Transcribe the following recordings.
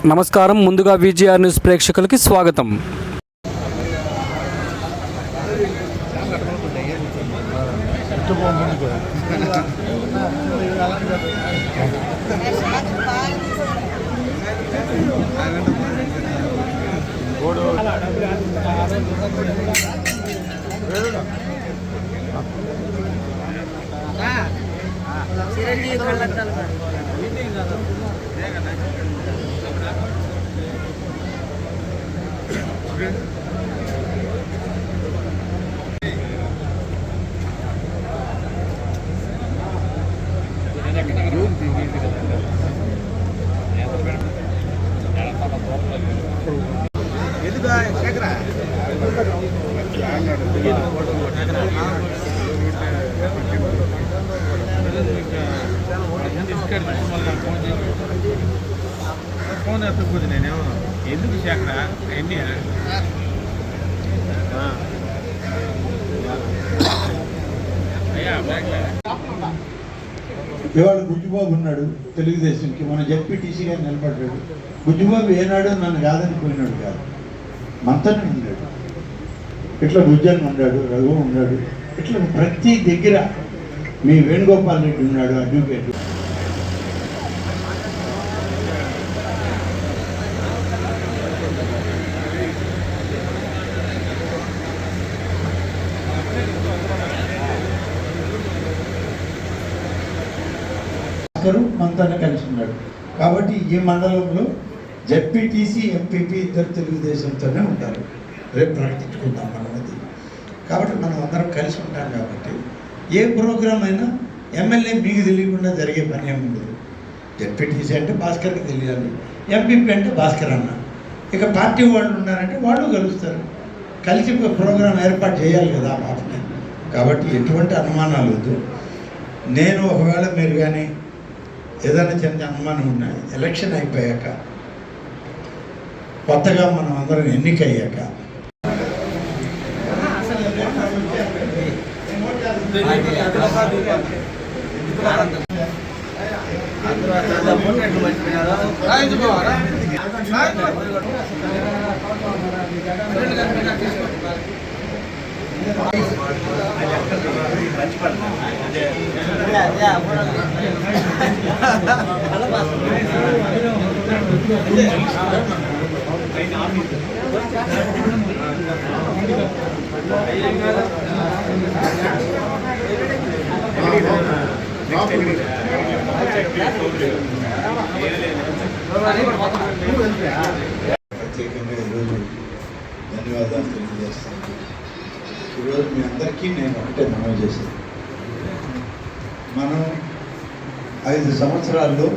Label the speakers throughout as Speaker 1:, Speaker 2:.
Speaker 1: నమస్కారం. ముందుగా VGR news ప్రేక్షకులకి స్వాగతం.
Speaker 2: ఫోన్ ఎత్తకపోతే నేనేమో ఎందుకు శేఖర ఎన్ని
Speaker 3: ఇవాళ బుజ్జిబాబు ఉన్నాడు తెలుగుదేశంకి, మన జెడ్పీటీసీగా నిలబడ్డాడు. బుజ్జిబాబు ఏనాడు నన్ను కాదని పోయినాడు కాదు, మనతోనే ఉన్నాడు. ఇట్లా బుజ్జన్ ఉన్నాడు, రఘు ఉన్నాడు, ఇట్లా ప్రతి దగ్గర మీ వేణుగోపాల్ రెడ్డి ఉన్నాడు, అడ్వకేట్. మనతోనే కలిసి ఉన్నాడు. కాబట్టి ఈ మండలంలో జెడ్పీటీసీ ఎంపీపీ ఇద్దరు తెలుగుదేశంతోనే ఉంటారు. రేపు ప్రకటించుకుందాం మనది. కాబట్టి మనం అందరం కలిసి ఉంటాం. కాబట్టి ఏ ప్రోగ్రాం అయినా ఎమ్మెల్యే మీకు తెలియకుండా జరిగే పని ఏమి ఉండదు. జెడ్పీటీసీ అంటే భాస్కర్కి తెలియాలి, ఎంపీపీ అంటే భాస్కర్ అన్న. ఇక పార్టీ వాళ్ళు ఉన్నారంటే వాళ్ళు కలుస్తారు, కలిసి ప్రోగ్రాం ఏర్పాటు చేయాలి కదా ఆ పాపని. కాబట్టి ఎటువంటి అనుమానాలు వద్దు. నేను ఒకవేళ మీరు కానీ ఏదైనా చిన్న అనుమానం ఉన్నాయి, ఎలక్షన్ అయిపోయాక కొత్తగా మనం అందరం ఎన్నికయ్యాక ప్రత్యేకంగా ఈరోజు ధన్యవాదాలు తెలియజేస్తాను. ఈరోజు మీ అందరికీ నేను ఒకటే మనవి చేశాను. మనం 5 సంవత్సరాల్లో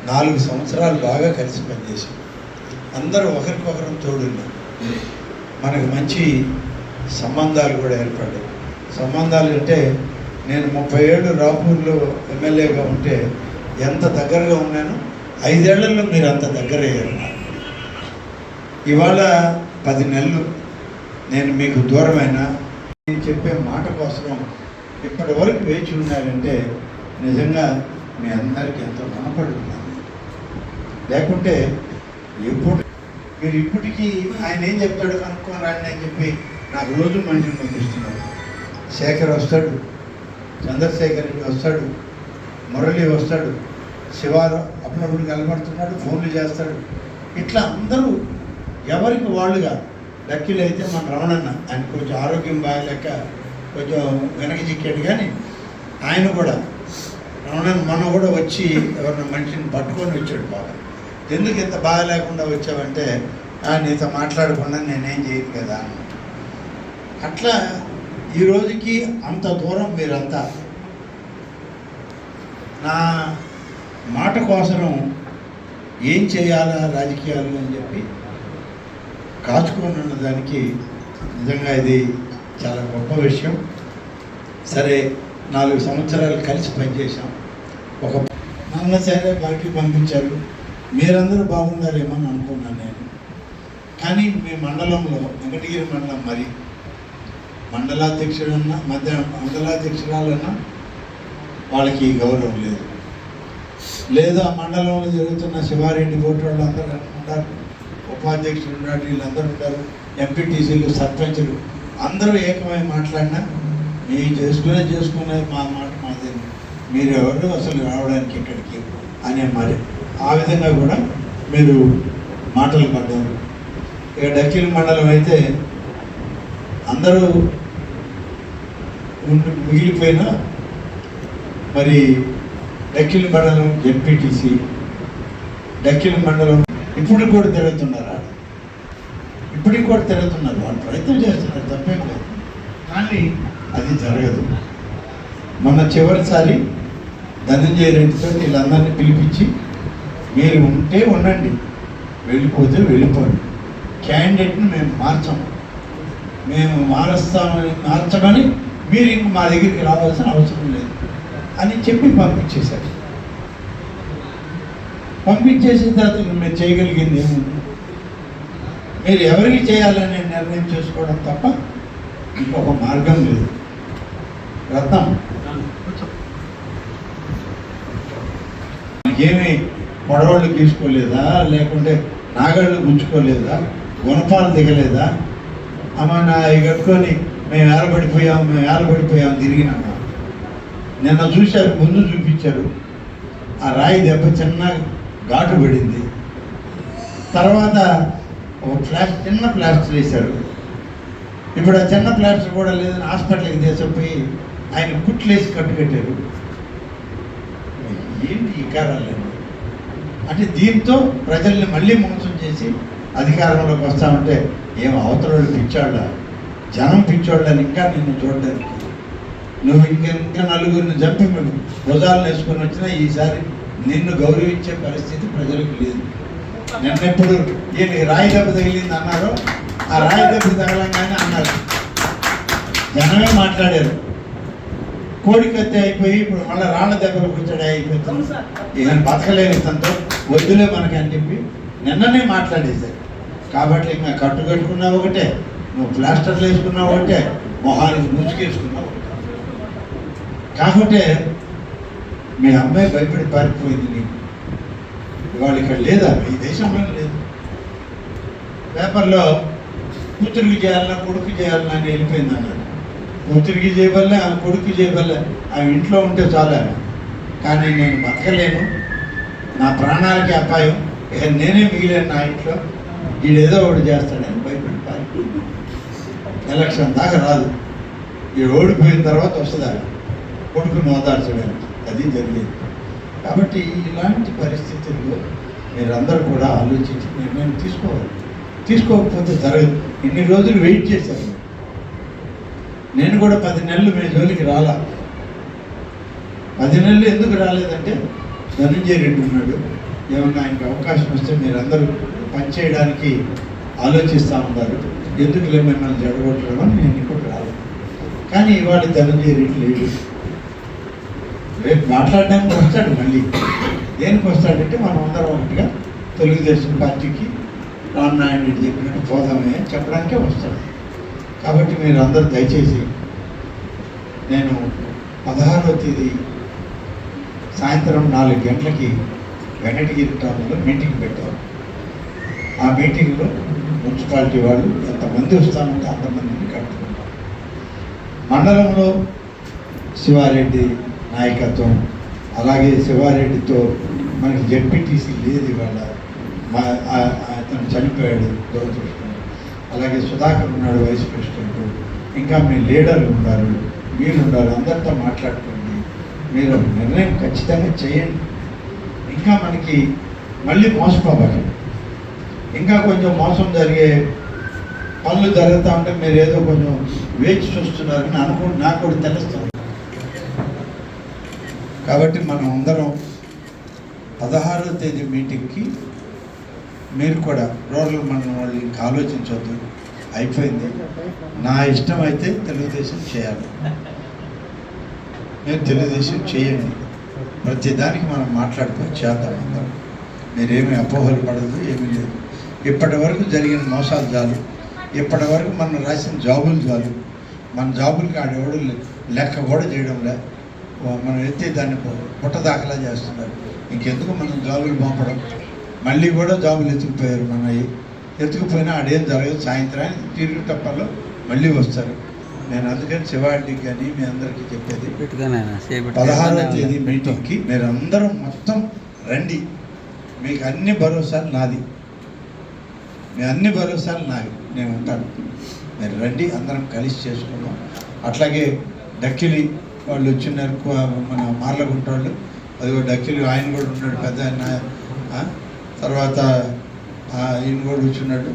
Speaker 3: 4 సంవత్సరాలు బాగా కలిసి పనిచేసాం. అందరూ ఒకరికొకరం తోడున్నాం. మనకు మంచి సంబంధాలు కూడా ఏర్పడ్డాయి. సంబంధాలు అంటే నేను 30 ఏళ్ళు రాపూర్లో ఎమ్మెల్యేగా ఉంటే ఎంత దగ్గరగా ఉన్నానో 5 ఏళ్లలో మీరు అంత దగ్గర అయ్యారు. ఇవాళ 10 నెలలు నేను మీకు దూరమైనా నేను చెప్పే మాట కోసం ఇప్పటి వరకు వేచి ఉన్నారంటే నిజంగా మీ అందరికీ ఎంతో రుణపడుతున్నాను. లేకుంటే ఎప్పుడు మీరు ఇప్పటికీ ఆయన ఏం చెప్తాడు కనుక్కొని రాండి అని చెప్పి నాకు రోజు మనిషిని పంపిస్తున్నాడు. శేఖర్ వస్తాడు, చంద్రశేఖర్ రెడ్డి వస్తాడు, మురళి వస్తాడు, శివారు అప్పుడప్పుడు కలబడుతున్నాడు, ఫోన్లు చేస్తాడు. ఇట్లా అందరూ ఎవరికి వాళ్ళుగా. లక్కీలు అయితే మన రమణన్న, ఆయన కొంచెం ఆరోగ్యం బాగలేక కొంచెం వెనక్కి చిక్కాడు, కానీ ఆయన కూడా రమణన్న మొన్న కూడా వచ్చి ఎవరిన మనిషిని పట్టుకొని వచ్చాడు. బాగా ఎందుకు ఇంత బాగా లేకుండా వచ్చావంటే నీతో మాట్లాడకుండా నేనేం చేయను కదా అని. అట్లా ఈ రోజుకి అంత దూరం మీరంతా నా మాట కోసం ఏం చేయాలా రాజకీయాలు అని చెప్పి కాచుకొని ఉన్నదానికి నిజంగా ఇది చాలా గొప్ప విషయం. సరే 4 సంవత్సరాలు కలిసి పనిచేసాం. ఒక నాన్న సరే బాకీ పంపించారు, మీరందరూ బాగున్నారేమో అని అనుకున్నాను నేను. కానీ మీ మండలంలో వెంకటగిరి మండలం మరి మండలాధ్యక్షుడన్నా మండలాధ్యక్షురాలన్నా వాళ్ళకి గౌరవం లేదు. లేదు ఆ మండలంలో జరుగుతున్న శివారెడ్డి ఓటు వాళ్ళు అందరూ ఉన్నారు, ఉపాధ్యక్షులు ఉన్నారు, వీళ్ళందరూ ఉంటారు, ఎంపీటీసీలు, సర్పంచులు అందరూ ఏకమై మాట్లాడినా మేము చేసుకునేది మా మాట మాదే, మీరు ఎవరు అసలు రావడానికి ఇక్కడికి అనే మరి ఆ విధంగా కూడా మీరు మాటలు పడ్డారు. ఇక డక్కిలి మండలం అయితే అందరూ మిగిలిపోయినా మరి డక్కిలి మండలం ఎంపీటీసీ డక్కిలి మండలం ఇప్పటికి కూడా తిరుగుతున్నారు, ఇప్పటికి కూడా తిరుగుతున్నారు, వాళ్ళు ప్రయత్నం చేస్తున్నారు, తప్పేం లేదు, కానీ అది జరగదు. మొన్న చివరిసారి ధనంజయ రెడ్డితో వీళ్ళందరినీ పిలిపించి మీరు ఉంటే ఉండండి, వెళ్ళిపోతే వెళ్ళిపోండి, క్యాండిడేట్ని మేము మార్చమని మీరు ఇంక మా దగ్గరికి రావాల్సిన అవసరం లేదు అని చెప్పి పంపించేశారు. పంపించేసిన తర్వాత మీరు చేయగలిగింది ఏముంది? మీరు ఎవరికి చేయాలనే నిర్ణయం చేసుకోవడం తప్ప ఇంకొక మార్గం లేదు. రత్నం ఏమి పొడవాళ్ళు తీసుకోలేదా, లేకుంటే నాగళ్ళు గుంచుకోలేదా, గుణపాలు దిగలేదా, అమ్మ నా కట్టుకొని మేము ఏలబడిపోయాం తిరిగినామా? నిన్న చూశారు, ముందు చూపించారు, ఆ రాయి దెబ్బ చిన్న ఘాటు పడింది, తర్వాత ఒక చిన్న ప్లాస్టర్ వేశారు. ఇప్పుడు ఆ చిన్న ప్లాస్టర్ కూడా లేదని హాస్పిటల్కి తీసుకుపోయి ఆయన కుట్లేసి కట్టుకట్టారు. ఏంటి ఈ కారాలండి? అంటే దీంతో ప్రజల్ని మళ్ళీ మోసం చేసి అధికారంలోకి వస్తామంటే ఏం అవతల పిచ్చోళ్ళ, జనం పిచ్చోళ్ళని ఇంకా నిన్ను చూడడానికి, నువ్వు ఇంకా నలుగురిని చంపి భుజాలు వేసుకొని వచ్చినా ఈసారి నిన్ను గౌరవించే పరిస్థితి ప్రజలకు లేదు. నిన్నెప్పుడు ఈయన రాయి దెబ్బ తగిలింది అన్నారో ఆ రాయి దెబ్బ తగలంగానే అన్నారు, జనమే మాట్లాడారు. కోడికత్తి అయిపోయి ఇప్పుడు మళ్ళీ రాళ్ళ దెబ్బలు కూర్చొని అయిపోతుంది, ఈయన బతకలేని తనతో వద్దులే మనకి అని చెప్పి నిన్ననే మాట్లాడేశారు. కాబట్టి ఇంకా కట్టుకట్టుకున్నావు ఒకటే, నువ్వు ప్లాస్టర్లు వేసుకున్నావు ఒకటే, మొహానికి ముసుకేసుకున్నావు ఒకటే. కాకపోతే మీ అమ్మాయి భయపడి పారిపోయింది, నీకు ఇవాళ ఇక్కడ లేదా, ఈ దేశంలో లేదు. పేపర్లో కూతురికి చేయాలన్నా కొడుకు చేయాలన్నా అని వెళ్ళిపోయింది అన్నారు. కూతురికి చేయబల్లే, ఆమె కొడుకు చేయబల్లే, ఆమె ఇంట్లో ఉంటే చాలా. కానీ నేను బతకలేను, నా ప్రాణాలకి అపాయం, ఇక నేనే మిగిలేను నా ఇంట్లో, వీడేదో ఒకటి చేస్తాడని భయపడి పారిపోయింది. ఎలక్షన్ దాకా రాదు, ఈ ఓడిపోయిన తర్వాత వస్తుందా కొడుకును ఓదార్చడానికి, అది జరిగింది. కాబట్టి ఇలాంటి పరిస్థితుల్లో మీరందరూ కూడా ఆలోచించి నిర్ణయం తీసుకోవాలి. తీసుకోకపోతే జరగదు. ఇన్ని రోజులు వెయిట్ చేశాను నేను కూడా, 10 నెలలు మీ జోలికి రాలా. 10 నెలలు ఎందుకు రాలేదంటే ధనంజయ రెడ్డి ఉన్నాడు, ఏమన్నా ఆయనకి అవకాశం వస్తే మీరందరూ పనిచేయడానికి ఆలోచిస్తూ ఉన్నారు, ఎందుకులే మిమ్మల్ని జడగొట్టడం అని నేను ఇప్పుడు రాలేదు. కానీ ఇవాళ ధనంజయ రెడ్డి లేడు, రేపు మాట్లాడడానికి వస్తాడు. మళ్ళీ దేనికి వస్తాడంటే మనం అందరం ఒకటిగా తెలుగుదేశం పార్టీకి రామనారాయణ రెడ్డి చెప్పినట్టు పోదామే అని చెప్పడానికే వస్తాడు. కాబట్టి మీరు అందరూ దయచేసి, నేను 16వ తేదీ సాయంత్రం 4 గంటలకి వెంకటగిరి టౌన్లో మీటింగ్ పెట్టాం. ఆ మీటింగ్లో మున్సిపాలిటీ వాళ్ళు ఎంతమంది వస్తామంటే అంతమందిని కట్టుకుంటాం. మండలంలో శివారెడ్డి నాయకత్వం, అలాగే శివారెడ్డితో మనకి జెడ్పీటీసీ లేదు ఇవాళ, అతను చనిపోయాడు దురదృష్టం. అలాగే సుధాకర్ ఉన్నాడు వైస్ ప్రెసిడెంట్, ఇంకా మీ లీడర్లు ఉన్నారు, మీరు ఉన్నారు, అందరితో మాట్లాడుకోండి, మీరు నిర్ణయం ఖచ్చితంగా చేయండి. ఇంకా మనకి మళ్ళీ మోసపోవాలి, ఇంకా కొంచెం మోసం జరిగే పనులు జరుగుతూ ఉంటే మీరు ఏదో కొంచెం వేచి చూస్తున్నారని నాకు కూడా తెలుస్తుంది. కాబట్టి మనం అందరం 16వ తేదీ మీటింగ్కి మీరు కూడా రూరల్ మండలం వాళ్ళు ఇంకా ఆలోచించవద్దు, అయిపోయింది. నా ఇష్టం అయితే తెలుగుదేశం చేయాలి, మీరు తెలుగుదేశం చేయండి, ప్రతి దానికి మనం మాట్లాడుకొని చేద్దాం అందరం. మీరేమీ అపోహలు పడదు, ఏమీ లేదు. ఇప్పటి వరకు జరిగిన మోసాలు చాలు, ఇప్పటి వరకు మనం రాసిన జాబులు చాలు. మన జాబులకి ఆడెవడు లెక్క కూడా చేయడం లే, మనం ఎత్తి దాన్ని పుట్ట దాఖలా చేస్తున్నారు. ఇంకెందుకు మనం జాబులు పంపడం. మళ్ళీ కూడా జాబులు ఎత్తుకుపోయారు మనవి. ఎత్తుకుపోయినా ఆడేం జరగదు. సాయంత్రానికి తిరుగు తప్పల్లో మళ్ళీ వస్తారు. నేను అందుకని శివాడికి కానీ మీ అందరికీ చెప్పేది 16వ తేదీ మీటింగ్కి మీరు అందరూ మొత్తం రండి. మీకు అన్ని భరోసాలు నాది, మీ అన్ని భరోసాలు నాది, నేను ఉంటాను. మీరు రండి, అందరం కలిసి చేసుకున్నాం. అట్లాగే డక్కిలి వాళ్ళు వచ్చినారు, మన మార్లగుంట వాళ్ళు. అదిగో డక్కిలి ఆయన కూడా ఉన్నాడు, పెద్ద ఆయన. తర్వాత ఈయన కూడా వచ్చినాడు,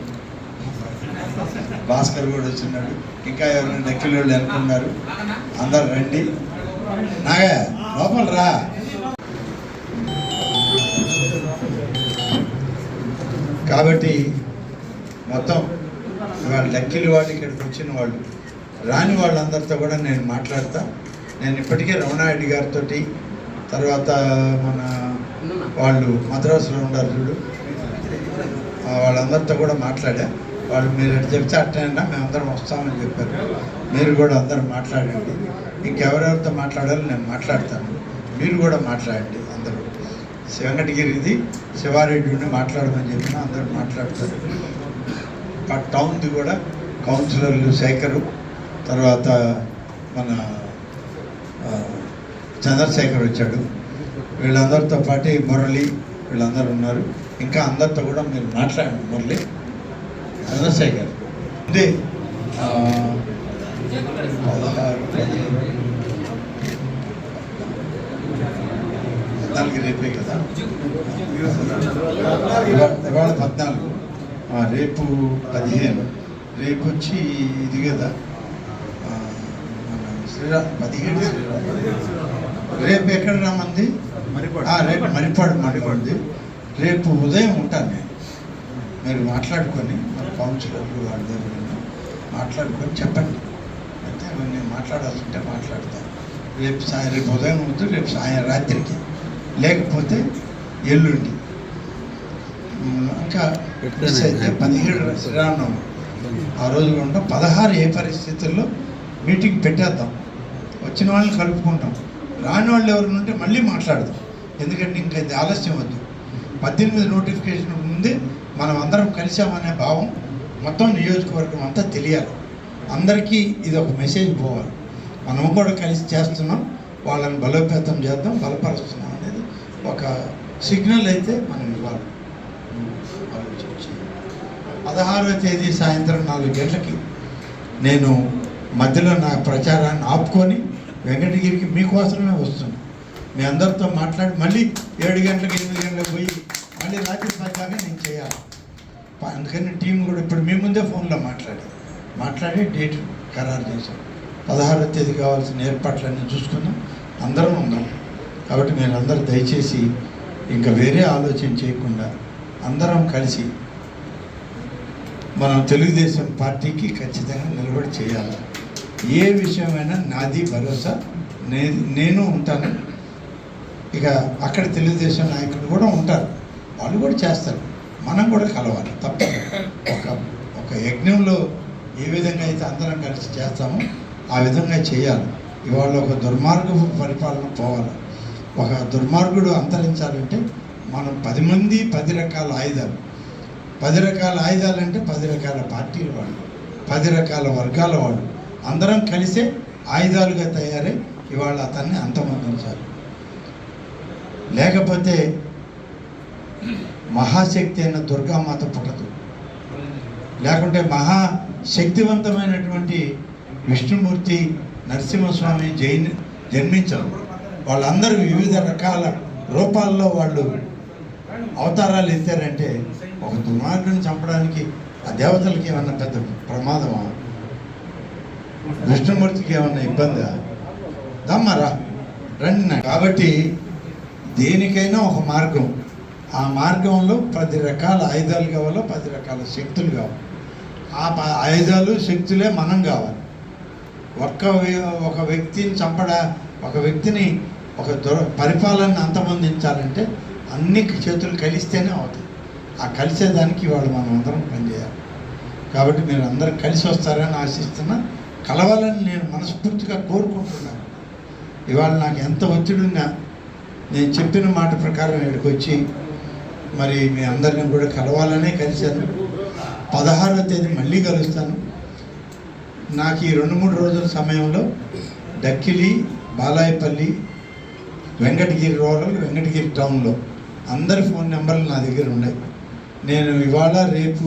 Speaker 3: భాస్కర్ కూడా వచ్చినాడు. ఇంకా ఎవరైనా డక్కిలి వాళ్ళు అనుకున్నారు. అందరు రండి. నాగా లోపల రా. కాబట్టి మొత్తం ఇవాళ డక్కిలి వాళ్ళు ఇక్కడికి వచ్చిన వాళ్ళు, రాని వాళ్ళందరితో కూడా నేను మాట్లాడతా. నేను ఇప్పటికే రమణారెడ్డి గారితో, తర్వాత మన వాళ్ళు మద్రాసులో ఉన్నారు చూడు, వాళ్ళందరితో కూడా మాట్లాడా. వాళ్ళు మీరు ఎటు చెప్తే అట్టైనా మేమందరం వస్తామని చెప్పారు. మీరు కూడా అందరూ మాట్లాడండి. ఇంకెవరెవరితో మాట్లాడాలో నేను మాట్లాడతాను, మీరు కూడా మాట్లాడండి. అందరూ వెంకటగిరిది శివారెడ్డి ఉండి మాట్లాడమని చెప్పిన అందరూ మాట్లాడతారు. టౌన్ది కూడా కౌన్సిలర్లు శేఖరు, తర్వాత మన చంద్రశేఖర్ వచ్చాడు. వీళ్ళందరితో పాటు మురళి, వీళ్ళందరూ ఉన్నారు. ఇంకా అందరితో కూడా మీరు మాట్లాడండి. మురళి, చంద్రశేఖర్ ఇది 14 రేపే కదా, ఇవాళ 14, రేపు 15, రేపు వచ్చి ఇది కదా శ్రీరామ్ 17 శ్రీరామ్. రేపు ఎక్కడ రామంది? రేపు మరిపాడు. రేపు ఉదయం ఉంటాను నేను. మీరు మాట్లాడుకొని మన కౌన్సిలర్లు వాళ్ళ దగ్గర మాట్లాడుకొని చెప్పండి. అయితే నేను మాట్లాడాల్సి ఉంటే మాట్లాడతాను. రేపు ఉదయం వద్దు, రేపు రాత్రికి, లేకపోతే ఎల్లుండి. ఇంకా అయితే 17 శ్రీరామనవమి ఆ రోజు ఉంటాం. 16 ఏ పరిస్థితుల్లో మీటింగ్ పెట్టేద్దాం. వచ్చిన వాళ్ళని కలుపుకుంటాం, రాని వాళ్ళు ఎవరు ఉంటే మళ్ళీ మాట్లాడదాం. ఎందుకంటే ఇంకా ఇది ఆలస్యం వద్దు. 18 నోటిఫికేషన్ ముందే మనం అందరం కలిసామనే భావం మొత్తం నియోజకవర్గం అంతా తెలియాలి. అందరికీ ఇది ఒక మెసేజ్ పోవాలి. మనం కూడా కలిసి చేస్తున్నాం, వాళ్ళని బలోపేతం చేద్దాం, బలపరుస్తున్నాం అనేది ఒక సిగ్నల్ అయితే మనం ఇవ్వాలి. 16వ తేదీ సాయంత్రం 4 గంటలకి నేను మధ్యలో నా ప్రచారాన్ని ఆపుకొని వెంకటగిరికి మీకోసమే వస్తున్నాను. మీ అందరితో మాట్లాడి మళ్ళీ 7 గంటలకు 8 గంటలకు పోయి మళ్ళీ రాత్రి 10 దాకా నేను చేయాలి. అందుకని టీం కూడా ఇప్పుడు మీ ముందే ఫోన్లో మాట్లాడి డేట్ ఖరారు చేశాం. 16వ తేదీ కావాల్సిన ఏర్పాట్లన్నీ చూసుకుందాం, అందరం ఉందాం. కాబట్టి మీరు అందరూ దయచేసి ఇంకా వేరే ఆలోచన చేయకుండా అందరం కలిసి మనం తెలుగుదేశం పార్టీకి ఖచ్చితంగా నిలబడి చేయాలి. ఏ విషయమైనా నాది భరోసా, నేను ఉంటాను. ఇక అక్కడ తెలుగుదేశం నాయకులు కూడా ఉంటారు, వాళ్ళు కూడా చేస్తారు. మనం కూడా కలవాలి తప్పదు. ఒక యజ్ఞంలో ఏ విధంగా అయితే అందరం కలిసి చేస్తామో ఆ విధంగా చేయాలి. ఇవాళ ఒక దుర్మార్గపు పరిపాలన పోవాలి. ఒక దుర్మార్గుడు అంతరించాలంటే మనం 10 మంది 10 రకాల ఆయుధాలు, 10 రకాల ఆయుధాలంటే 10 రకాల పార్టీల వాళ్ళు, 10 రకాల వర్గాల వాళ్ళు అందరం కలిసే ఆయుధాలుగా తయారై ఇవాళ అతన్ని అంతమొందించాలి. లేకపోతే మహాశక్తి అయిన దుర్గామాత పుట్టదు, లేకుంటే మహాశక్తివంతమైనటువంటి విష్ణుమూర్తి, నరసింహస్వామి జన్మించరు. వాళ్ళందరూ వివిధ రకాల రూపాల్లో వాళ్ళు అవతారాలు ఎత్తారంటే ఒక దుర్మార్గుని చంపడానికి ఆ దేవతలకి ఏమన్నా పెద్ద ప్రమాదమా? విష్ణుమూర్తికి ఏమన్నా ఇబ్బందా? దమ్మరా రండి. కాబట్టి దేనికైనా ఒక మార్గం, ఆ మార్గంలో 10 రకాల ఆయుధాలు కావాలో, 10 రకాల శక్తులు కావాలి. ఆ ఆయుధాలు శక్తులే మనం కావాలి. ఒక వ్యక్తిని ఒక వ్యక్తిని పరిపాలన అంతమొందించాలంటే అన్ని చేతులు కలిస్తేనే అవుతాయి. ఆ కలిసేదానికి వాళ్ళు మనం అందరం పనిచేయాలి. కాబట్టి మీరు అందరూ కలిసి వస్తారని ఆశిస్తున్నా, కలవాలని నేను మనస్ఫూర్తిగా కోరుకుంటున్నాను. ఇవాళ నాకు ఎంత ఒత్తిడి ఉన్నా నేను చెప్పిన మాట ప్రకారం ఇక్కడికి వచ్చి మరి మీ అందరిని కూడా కలవాలనే కలిశాను. 16వ తేదీ మళ్ళీ కలుస్తాను. నాకు ఈ 2-3 రోజుల సమయంలో డక్కిలి, బాలాయపల్లి, వెంకటగిరి రూరల్, వెంకటగిరి టౌన్లో అందరి ఫోన్ నెంబర్లు నా దగ్గర ఉన్నాయి. నేను ఇవాళ రేపు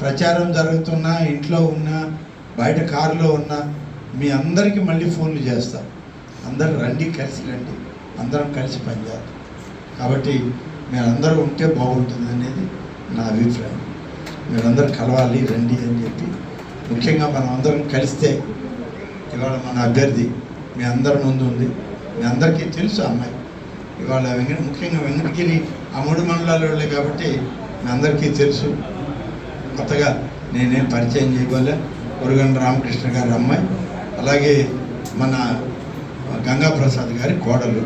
Speaker 3: ప్రచారం జరుగుతున్నా, ఇంట్లో ఉన్నా, బయట కారులో ఉన్నా మీ అందరికీ మళ్ళీ ఫోన్లు చేస్తా. అందరూ రండి, కలిసి రండి, అందరం కలిసి పనిచేయాలి. కాబట్టి మీరందరూ ఉంటే బాగుంటుంది అనేది నా అభిప్రాయం. మీరందరూ కలవాలి, రండి అని చెప్పి, ముఖ్యంగా మనం అందరం కలిస్తే ఇవాళ మన అభ్యర్థి మీ అందరి ముందు ఉంది. మీ అందరికీ తెలుసు అమ్మాయి ఇవాళ ముఖ్యంగా వెంకటగిరి ఆ 3 మండలాల వాళ్ళే కాబట్టి మీ అందరికీ తెలుసు. కొత్తగా నేనేం పరిచయం చేయగల ఉరగండ రామకృష్ణ గారి అమ్మాయి, అలాగే మన గంగాప్రసాద్ గారి కోడలు.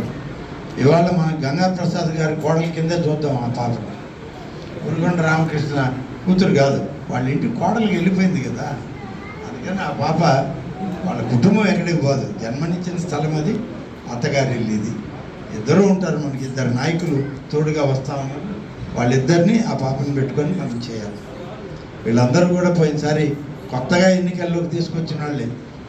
Speaker 3: ఇవాళ మన గంగాప్రసాద్ గారి కోడల కిందే చూద్దాం ఆ పాప. ఉరగండ రామకృష్ణ కూతురు కాదు, వాళ్ళ ఇంటి కోడలికి వెళ్ళిపోయింది కదా. అందుకని ఆ పాప వాళ్ళ కుటుంబం ఎక్కడికి పోదు, జన్మనిచ్చిన స్థలం అది, అత్తగారి ఇల్లు ఇది. ఇద్దరు ఉంటారు, మనకి 2 నాయకులు తోడుగా వస్తా ఉన్నారు. వాళ్ళిద్దరినీ ఆ పాపను పెట్టుకొని మనం చేయాలి. వీళ్ళందరూ కూడా పోయినసారి కొత్తగా ఎన్నికల్లోకి తీసుకొచ్చిన వాళ్ళే.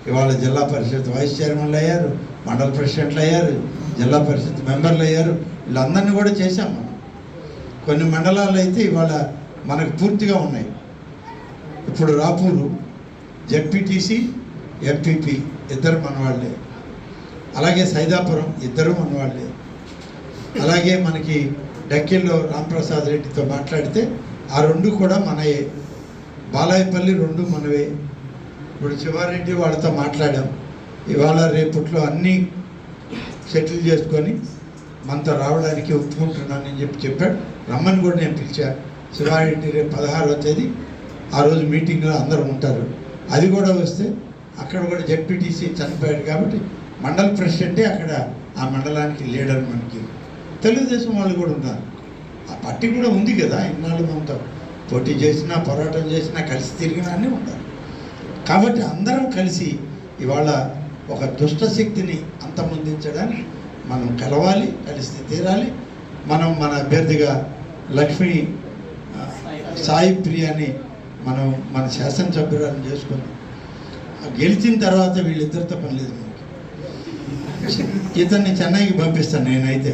Speaker 3: ఇవాళ జిల్లా పరిషత్ వైస్ చైర్మన్లు అయ్యారు, మండల ప్రెసిడెంట్లు అయ్యారు, జిల్లా పరిషత్ మెంబర్లు అయ్యారు. వీళ్ళందరినీ కూడా చేశాం మనం. కొన్ని మండలాలు అయితే ఇవాళ మనకు పూర్తిగా ఉన్నాయి. ఇప్పుడు రాపూరు జెడ్పీటీసీ, ఎంపీపీ ఇద్దరు మనవాళ్ళే. అలాగే సైదాపురం ఇద్దరు మనవాళ్ళే. అలాగే మనకి డక్కిల్లో రాంప్రసాద్ రెడ్డితో మాట్లాడితే ఆ 2 కూడా మనయే. బాలాయపల్లి 2 మనవే. ఇప్పుడు శివారెడ్డి వాళ్ళతో మాట్లాడాం. ఇవాళ రేపట్లో అన్నీ సెటిల్ చేసుకొని మనతో రావడానికి ఒప్పుకుంటున్నానని చెప్పాడు. రమ్మని కూడా నేను పిలిచా. శివారెడ్డి రేపు 16వ తేదీ ఆ రోజు మీటింగ్లో అందరూ ఉంటారు. అది కూడా వస్తే అక్కడ కూడా జెడ్పీటీసీ చనిపోయాడు కాబట్టి మండల ప్రెసిడెంటే అక్కడ ఆ మండలానికి లీడర్. మనకి తెలుగుదేశం వాళ్ళు కూడా ఉన్నారు, ఆ పార్టీ కూడా ఉంది కదా. ఇన్నాళ్ళు మనతో పోటీ చేసినా, పోరాటం చేసినా, కలిసి తిరిగినా అన్నీ ఉంటారు. కాబట్టి అందరం కలిసి ఇవాళ ఒక దుష్ట శక్తిని అంతమొందించడానికి మనం కలవాలి, కలిసి తీరాలి. మనం మన అభ్యర్థిగా లక్ష్మీ సాయి ప్రియాని మనం మన శాసనసభ్యురాలను చేసుకున్నాం. గెలిచిన తర్వాత వీళ్ళిద్దరితో పని లేదు మనకి. ఇతన్ని చెన్నైకి పంపిస్తాను నేనైతే,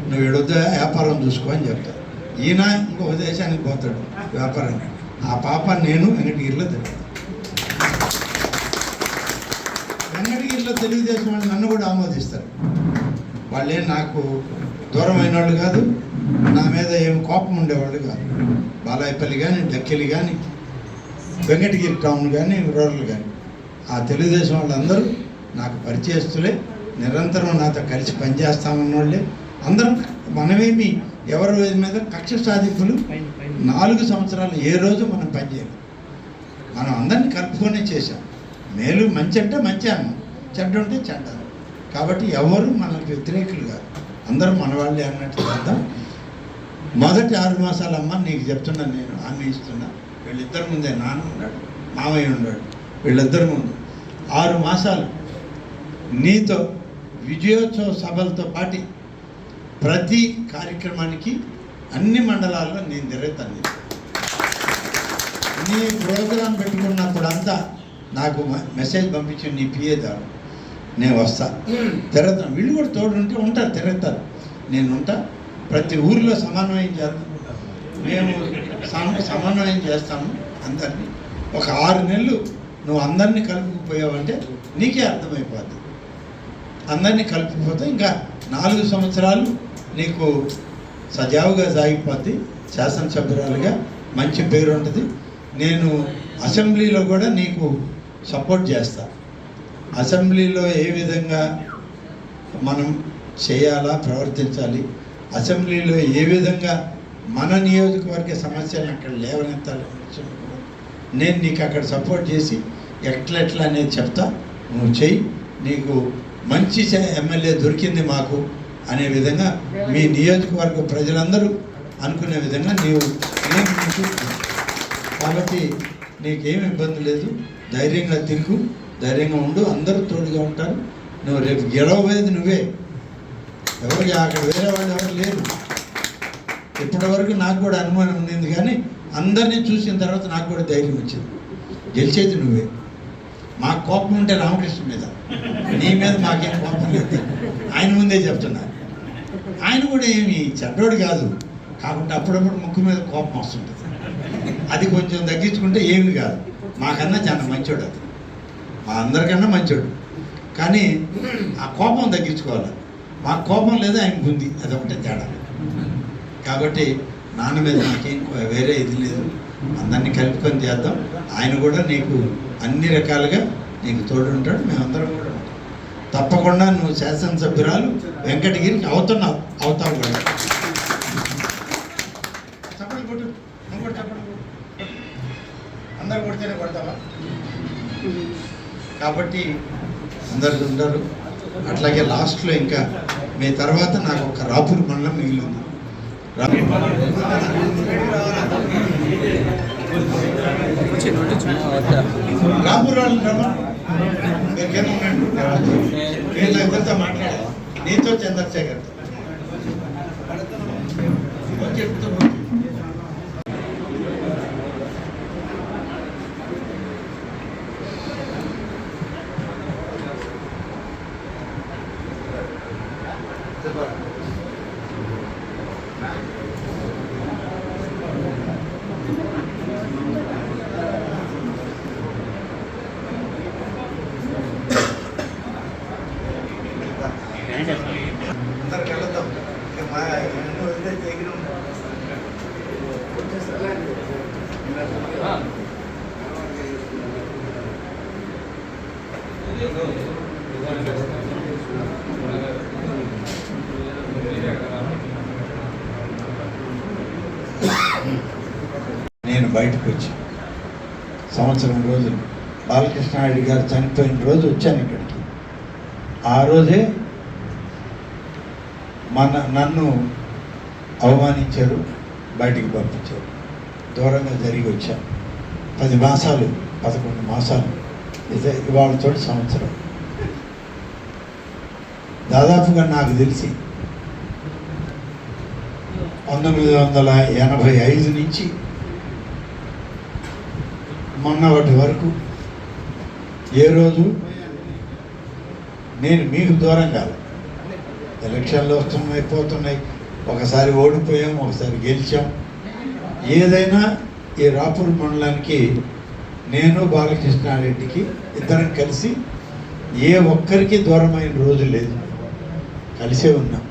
Speaker 3: నువ్వు ఏడొద్ద వ్యాపారం చూసుకో అని చెప్తాను. ఈయన ఇంకొక దేశానికి పోతాడు వ్యాపారానికి. ఆ పాప నేను వెంకటగిరిలో తిరుగుతాను. వెంకటగిరిలో తెలుగుదేశం వాళ్ళు నన్ను కూడా ఆమోదిస్తారు. వాళ్ళే నాకు దూరమైన వాళ్ళు కాదు, నా మీద ఏం కోపం ఉండేవాళ్ళు కాదు. బాలాయపల్లి కానీ, డక్కిలి కానీ, వెంకటగిరి టౌన్ కానీ, రూరల్ కానీ ఆ తెలుగుదేశం వాళ్ళందరూ నాకు పరిచయస్తులే, నిరంతరం నాతో కలిసి పనిచేస్తామన్న వాళ్ళే. అందరం మనమేమి ఎవరి మీద కక్ష సాధింపులు 4 సంవత్సరాలు ఏ రోజు మనం పనిచేయాలి. మనం అందరినీ కలుపుకొనే చేశాం. మేలు మంచి అంటే మంచి అన్నాం, చెడ్డ ఉంటే చెడ్డ. కాబట్టి ఎవరు మనకు వ్యతిరేకులు కాదు, అందరూ మన వాళ్ళే అన్నట్టు చేద్దాం. మొదటి 6 మాసాలమ్మ నీకు చెప్తున్నాను, నేను హామీ ఇస్తున్నా. వీళ్ళిద్దరి ముందే నాన్న ఉన్నాడు, మామయ్య ఉన్నాడు, వీళ్ళిద్దరి ముందు 6 మాసాలు నీతో విజయోత్సవ సభలతో పాటు ప్రతి కార్యక్రమానికి అన్ని మండలాల్లో నేను తిరుగుతాను. నీ ప్రోగ్రాం పెట్టుకున్నప్పుడు అంతా నాకు మెసేజ్ పంపించి నీ పిఏ ద్వారా నేను వస్తా, తిరుగుతాను. వీళ్ళు కూడా తోడుంటే ఉంటారు, తిరుగుతారు. నేను ఉంటా. ప్రతి ఊరిలో సమన్వయం చేస్తాను. మేము సమన్వయం చేస్తాము అందరినీ. ఒక 6 నెలలు నువ్వు అందరినీ కలుపుకుపోయావంటే నీకే అర్థమైపోద్ది. అందరినీ కలుపుకుపోతే ఇంకా 4 సంవత్సరాలు నీకు సజావుగా సాగిపోద్ది. శాసనసభ్యురాలుగా మంచి పేరు ఉంటుంది. నేను అసెంబ్లీలో కూడా నీకు సపోర్ట్ చేస్తా. అసెంబ్లీలో ఏ విధంగా మనం చేయాలా, ప్రవర్తించాలి, అసెంబ్లీలో ఏ విధంగా మన నియోజకవర్గ సమస్యలను అక్కడ లేవనెత్తాలి నేను నీకు అక్కడ సపోర్ట్ చేసి ఎట్లా అనేది చెప్తా. నువ్వు చెయ్యి. నీకు మంచి ఎమ్మెల్యే దొరికింది మాకు అనే విధంగా మీ నియోజకవర్గ ప్రజలందరూ అనుకునే విధంగా నీవు కాబట్టి నీకేం ఇబ్బంది లేదు. ధైర్యంగా తిరుగు, ధైర్యంగా ఉండు. అందరూ తోడుగా ఉంటారు. నువ్వు రేపు గెలవబోయేది నువ్వే. ఎవరికి అక్కడ వేరే వాళ్ళు ఎవరు లేరు. ఇప్పటి వరకు నాకు కూడా అనుమానం ఉండింది, కానీ అందరినీ చూసిన తర్వాత నాకు కూడా ధైర్యం వచ్చింది. గెలిచేది నువ్వే. మాకు కోపం ఉంటే రామకృష్ణ మీద, నీ మీద మాకేం కోపం లేదు. ఆయన ముందే చెప్తున్నా, ఆయన కూడా ఏమి చెడ్డోడు కాదు, కాబట్టి అప్పుడప్పుడు ముక్కు మీద కోపం వస్తుంటుంది. అది కొంచెం తగ్గించుకుంటే ఏమి కాదు. మాకన్నా చాలా మంచోడు, అది మా అందరికన్నా మంచోడు. కానీ ఆ కోపం తగ్గించుకోవాలి. మాకు కోపం లేదు, ఆయనకు ఉంది, అదొకటే తేడా. కాబట్టి నాన్న మీద నాకేం వేరే ఇది లేదు. అందరినీ కలుపుకొని చేద్దాం. ఆయన కూడా నీకు అన్ని రకాలుగా నీకు తోడు ఉంటాడు, మేమందరం కూడా ఉంటాం. తప్పకుండా నువ్వు శాసనసభ్యురాలు వెంకటగిరికి అవుతావు కూడా. చప్పట్లు కొట్టు, నువ్వు కూడా చప్పట్లు కొట్టు. అందరు కొడితేనే కొడతావా? కాబట్టి అందరు ఉంటారు. అట్లాగే లాస్ట్లో ఇంకా మీ తర్వాత నాకు ఒక రాపూర్ మండలం మిగిలింది. రాపూర్ వాళ్ళు రమ్మా, మీకేమో మాట్లాడాలి. నీతో చంద్రశేఖర్ చెప్తూ అందరికి వెళ్తాం. నేను బయటకు వచ్చి సంవత్సరం రోజులు బాలకృష్ణారెడ్డి గారు చనిపోయిన రోజు వచ్చాను ఇక్కడికి. ఆ రోజే నన్ను అవమానించారు, బయటికి పంపించారు. దూరంగా జరిగి వచ్చాను. 10 మాసాలు 11 మాసాలు ఇదే ఇవాళతో సంవత్సరం. దాదాపుగా నాకు తెలిసి 1985 నుంచి మొన్నటి వరకు ఏ రోజు నేను మీకు దూరం కాదు. ఎలక్షన్లు అయిపోతున్నాయి, ఒకసారి ఓడిపోయాం, ఒకసారి గెలిచాం. ఏదైనా ఈ రాపూర్ మండలానికి నేను బాలకృష్ణారెడ్డికి ఇద్దరం కలిసి ఏ ఒక్కరికి దూరమైన రోజు లేదు, కలిసే ఉన్నాం.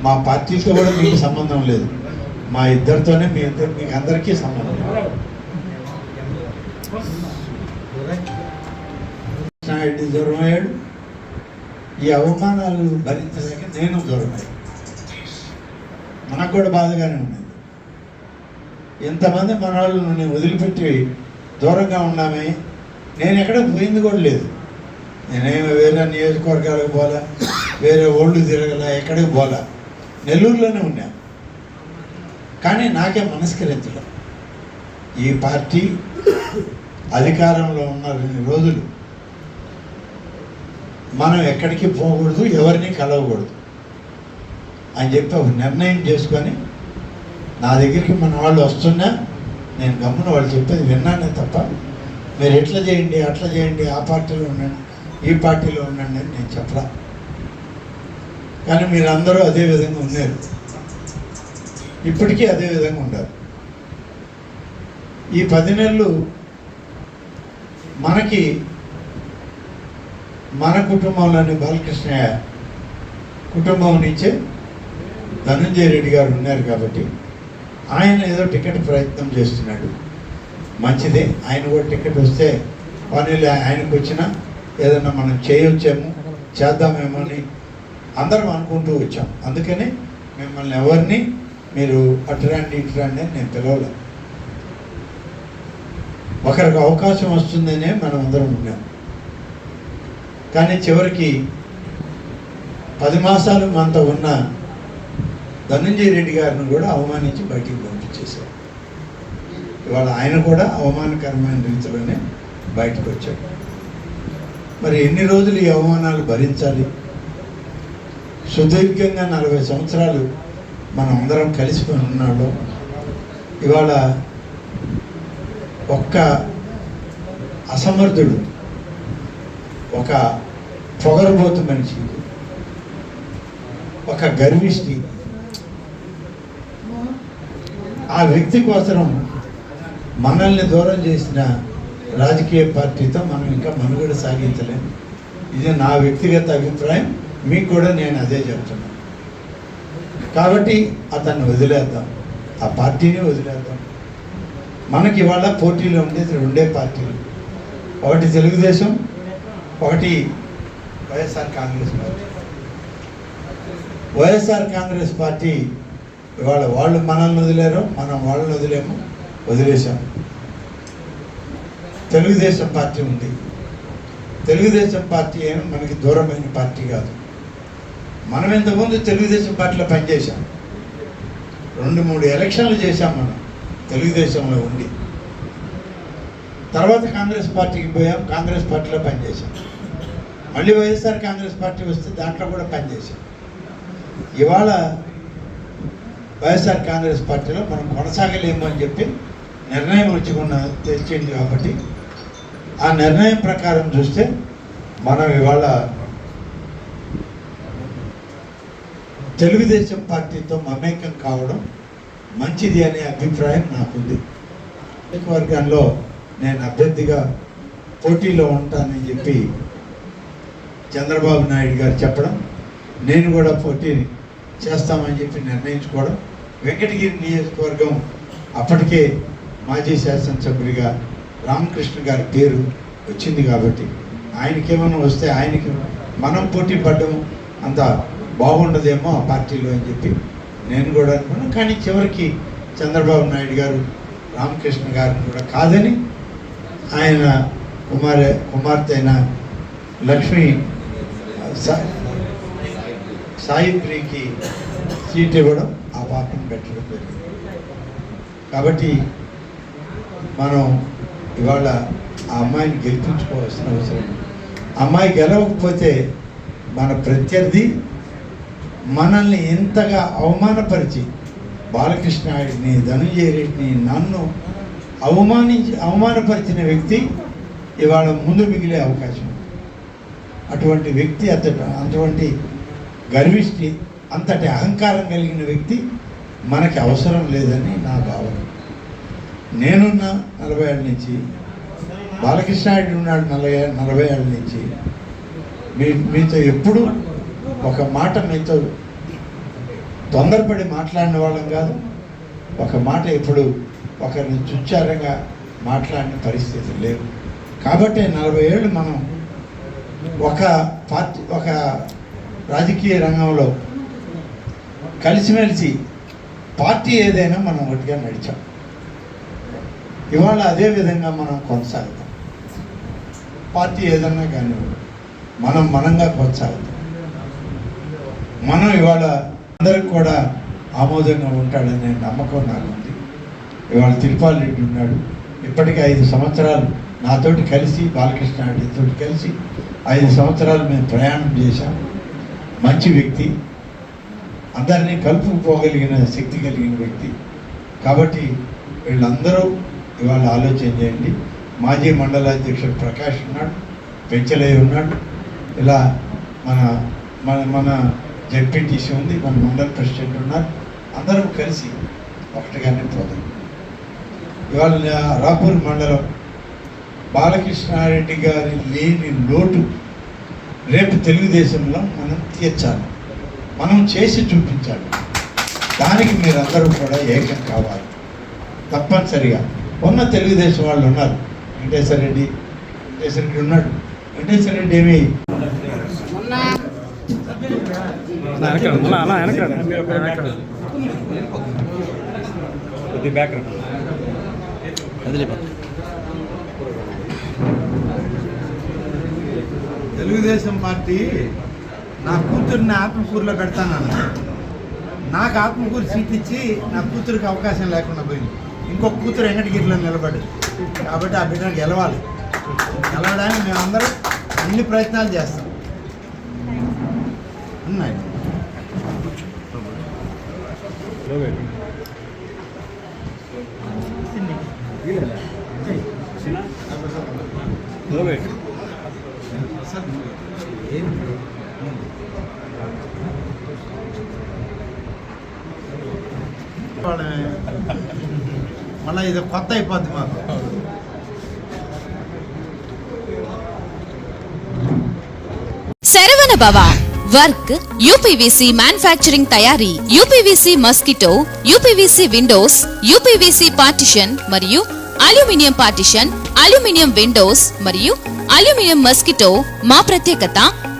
Speaker 3: మా పార్టీతో కూడా మీకు సంబంధం లేదు, మా ఇద్దరితోనే మీకు అందరికీ సంబంధం. కృష్ణారెడ్డి దూరం అయ్యాడు, ఈ అవమానాలు భరించలేక నేను దూరమయ్యాను. మనకు కూడా బాధగానే ఉన్నది. ఎంతమంది మన వాళ్ళు నేను వదిలిపెట్టి దూరంగా ఉన్నామే. నేను ఎక్కడికి పోయింది కూడా లేదు. నేనేమి వేరే నియోజకవర్గాలకు పోలా, వేరే ఓళ్ళు తిరగల, ఎక్కడికి పోలా, నెల్లూరులోనే ఉన్నా. కానీ నాకే మనస్కరించడం. ఈ పార్టీ అధికారంలో ఉన్న 2 రోజులు మనం ఎక్కడికి పోకూడదు, ఎవరిని కలవకూడదు అని చెప్పి ఒక నిర్ణయం చేసుకొని నా దగ్గరికి మన వాళ్ళు వస్తున్నా నేను గమ్మున వాళ్ళు చెప్పేది విన్నానే తప్ప మీరు ఎట్లా చేయండి, అట్లా చేయండి, ఆ పార్టీలో ఉండండి, ఈ పార్టీలో ఉండండి అని నేను చెప్పరా. కానీ మీరందరూ అదే విధంగా ఉన్నారు, ఇప్పటికీ అదే విధంగా ఉండాలి. ఈ 10 నెలలు మనకి మన కుటుంబంలోని బాలకృష్ణయ్య కుటుంబం నుంచే ధనంజయ రెడ్డి గారు ఉన్నారు కాబట్టి ఆయన ఏదో టికెట్ ప్రయత్నం చేస్తున్నాడు. మంచిదే, ఆయన కూడా టికెట్ వస్తే పనులు ఆయనకు వచ్చినా ఏదన్నా మనం చేయొచ్చాము, చేద్దామేమో అని అందరం అనుకుంటూ వచ్చాం. అందుకని మిమ్మల్ని ఎవరిని మీరు అటురండి ఇటురండి అని నేను పిలవలే. ఒకరికి అవకాశం వస్తుందనే మనం అందరం ఉన్నాం. కానీ చివరికి 10 మాసాలు మనతో ఉన్న ధనంజయ రెడ్డి గారిని కూడా అవమానించి బయటికి పంపించేశారు. ఇవాళ ఆయన కూడా అవమానకరమైన రీతిలోనే బయటకు వచ్చాడు. మరి ఎన్ని రోజులు ఈ అవమానాలు భరించాలి? సుదీర్ఘంగా 40 సంవత్సరాలు మనం అందరం కలిసిపోయి ఉన్నాడు. ఇవాళ ఒక్క అసమర్థుడు, ఒక పొగరబోతు మనిషి, ఒక గర్విష్టి, ఆ వ్యక్తి కోసం మనల్ని దూరం చేసిన రాజకీయ పార్టీతో మనం ఇంకా మనుగడ సాగించలేము. ఇది నా వ్యక్తిగత అభిప్రాయం. మీకు కూడా నేను అదే చెప్తున్నాను. కాబట్టి అతన్ని వదిలేద్దాం, ఆ పార్టీని వదిలేద్దాం. మనకి ఇవాళ పోటీలో ఉండేది 2 పార్టీలు, ఒకటి తెలుగుదేశం, ఒకటి వైఎస్ఆర్ కాంగ్రెస్ పార్టీ. వైఎస్ఆర్ కాంగ్రెస్ పార్టీ ఇవాళ వాళ్ళు మనల్ని వదిలేరు, మనం వాళ్ళని వదిలేసాం. తెలుగుదేశం పార్టీ ఉంది. తెలుగుదేశం పార్టీ ఏమి మనకి దూరమైన పార్టీ కాదు. మనం ఇంతకుముందు తెలుగుదేశం పార్టీలో పనిచేసాం. 2-3 ఎలక్షన్లు చేశాం మనం తెలుగుదేశంలో ఉండి. తర్వాత కాంగ్రెస్ పార్టీకి పోయాం, కాంగ్రెస్ పార్టీలో పనిచేసాం. మళ్ళీ వైఎస్ఆర్ కాంగ్రెస్ పార్టీ వస్తే దాంట్లో కూడా పనిచేసాం. ఇవాళ వైఎస్ఆర్ కాంగ్రెస్ పార్టీలో మనం కొనసాగలేము అని చెప్పి నిర్ణయం తెచ్చింది. కాబట్టి ఆ నిర్ణయం ప్రకారం చూస్తే మనం ఇవాళ తెలుగుదేశం పార్టీతో మమేకం కావడం మంచిది అనే అభిప్రాయం నాకుంది. వర్గంలో నేను అభ్యర్థిగా పోటీలో ఉంటానని చెప్పి చంద్రబాబు నాయుడు గారు చెప్పడం, నేను కూడా పోటీ చేస్తామని చెప్పి నిర్ణయించుకోవడం, వెంకటగిరి నియోజకవర్గం అప్పటికే మాజీ శాసనసభ్యుడిగా రామకృష్ణ గారి పేరు వచ్చింది. కాబట్టి ఆయనకేమైనా వస్తే ఆయనకి మనం పోటీ పడడం అంత బాగుండదేమో ఆ పార్టీలో అని చెప్పి నేను కూడా అనుకున్నాను. కానీ చివరికి చంద్రబాబు నాయుడు గారు రామకృష్ణ గారిని కూడా కాదని ఆయన కుమార్తె అయిన లక్ష్మీ సాయిత్రికి సీట్ ఇవ్వడం, ఆ పాపను పెట్టడం జరిగింది. కాబట్టి మనం ఇవాళ ఆ అమ్మాయిని గెలిపించుకోవాల్సిన అవసరం. అమ్మాయి గెలవకపోతే మన ప్రత్యర్థి మనల్ని ఎంతగా అవమానపరిచి, బాలకృష్ణాయుడిని, ధనంజయ రెడ్డిని, నన్ను అవమానపరిచిన వ్యక్తి ఇవాళ ముందు మిగిలే అవకాశం ఉంది. అటువంటి వ్యక్తి అటువంటి గర్విష్టి, అంతటి అహంకారం కలిగిన వ్యక్తి మనకి అవసరం లేదని నా భావన. నేనున్న 40 ఏళ్ళ నుంచి, బాలకృష్ణాయుడు ఉన్నాడు 40 ఏళ్ళ నుంచి. మీతో ఎప్పుడు ఒక మాట మీతో తొందరపడి మాట్లాడిన వాళ్ళం కాదు. ఒక మాట ఎప్పుడు ఒకరిని చుచ్చారంగా మాట్లాడిన పరిస్థితి లేవు. కాబట్టి 40 ఏళ్ళు మనం ఒక రాజకీయ రంగంలో కలిసిమెలిసి పార్టీ ఏదైనా మనం ఒకటిగా నడిచాం. ఇవాళ అదే విధంగా మనం కొనసాగుతాం. పార్టీ ఏదన్నా కానీ మనంగా కొనసాగుతాం. మనం ఇవాళ అందరికి కూడా ఆమోదంగా ఉంటాడనే నమ్మకం నాకు ఉంది. ఇవాళ తిరుపాల్ రెడ్డి ఉన్నాడు. ఇప్పటికీ 5 సంవత్సరాలు నాతోటి కలిసి, బాలకృష్ణ రెడ్డితో కలిసి 5 సంవత్సరాలు మేము ప్రయాణం చేశాం. మంచి వ్యక్తి, అందరినీ కలుపుకుపోగలిగిన శక్తి కలిగిన వ్యక్తి. కాబట్టి వీళ్ళందరూ ఇవాళ ఆలోచన చేయండి. మాజీ మండలాధ్యక్షుడు ప్రకాష్ ఉన్నాడు, పెంచలయ్య ఉన్నాడు, ఇలా మన జెడ్పీటీసీ ఉంది, మన మండల ప్రెసిడెంట్ ఉన్నారు. అందరం కలిసి ఒకటిగానే పోదాం. ఇవాళ రాపూర్ మండలం బాలకృష్ణారెడ్డి గారి లేని లోటు రేపు తెలుగుదేశంలో మనం తీర్చాలి, మనం చేసి చూపించాలి. దానికి మీరందరూ కూడా ఏకం కావాలి తప్పనిసరిగా. ఉన్న తెలుగుదేశం వాళ్ళు ఉన్నారు, వెంకటేశ్వర రెడ్డి ఉన్నాడు. వెంకటేశ్వర రెడ్డి ఏమి
Speaker 4: తెలుగుదేశం పార్టీ నా కూతుర్ని ఆత్మకూరులో పెడతానన్న, నాకు ఆత్మకూరు సీట్ ఇచ్చి నా కూతురికి అవకాశం లేకుండా పోయింది. ఇంకొక కూతురు వెంకటగిరిలో నిలబడింది. కాబట్టి ఆ బిడ్డను గెలవడానికి మేమందరం అన్ని ప్రయత్నాలు చేస్తాం. ఉన్నాయి. మళ్ళీ ఇది కొత్త అయిపోద్ది మాకు.
Speaker 5: శరవణ భవ వర్క్ యూపీవీసీ మ్యానుఫ్యాక్చరింగ్ తయారీ, UPVC mosquito, UPVC Windows, UPVC partition మరియు అల్యూమినియం పార్టిషన్, అల్యూమినియం విండోస్ మరియు అల్యూమినియం మస్కిటో. మా ప్రత్యేకత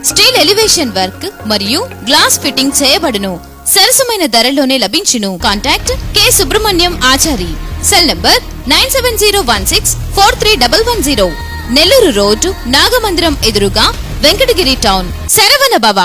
Speaker 5: స్టీల్ ఎలివేషన్ వర్క్ మరియు గ్లాస్ ఫిట్టింగ్ చేయబడును. సరసమైన ధరలోనే లభించును. Contact K Subrahmanyam Achari. Cell number 9706431110. Nellore road Nagamandiram ఎదురుగా వెంకటగిరి టౌన్. శరవణ భవ.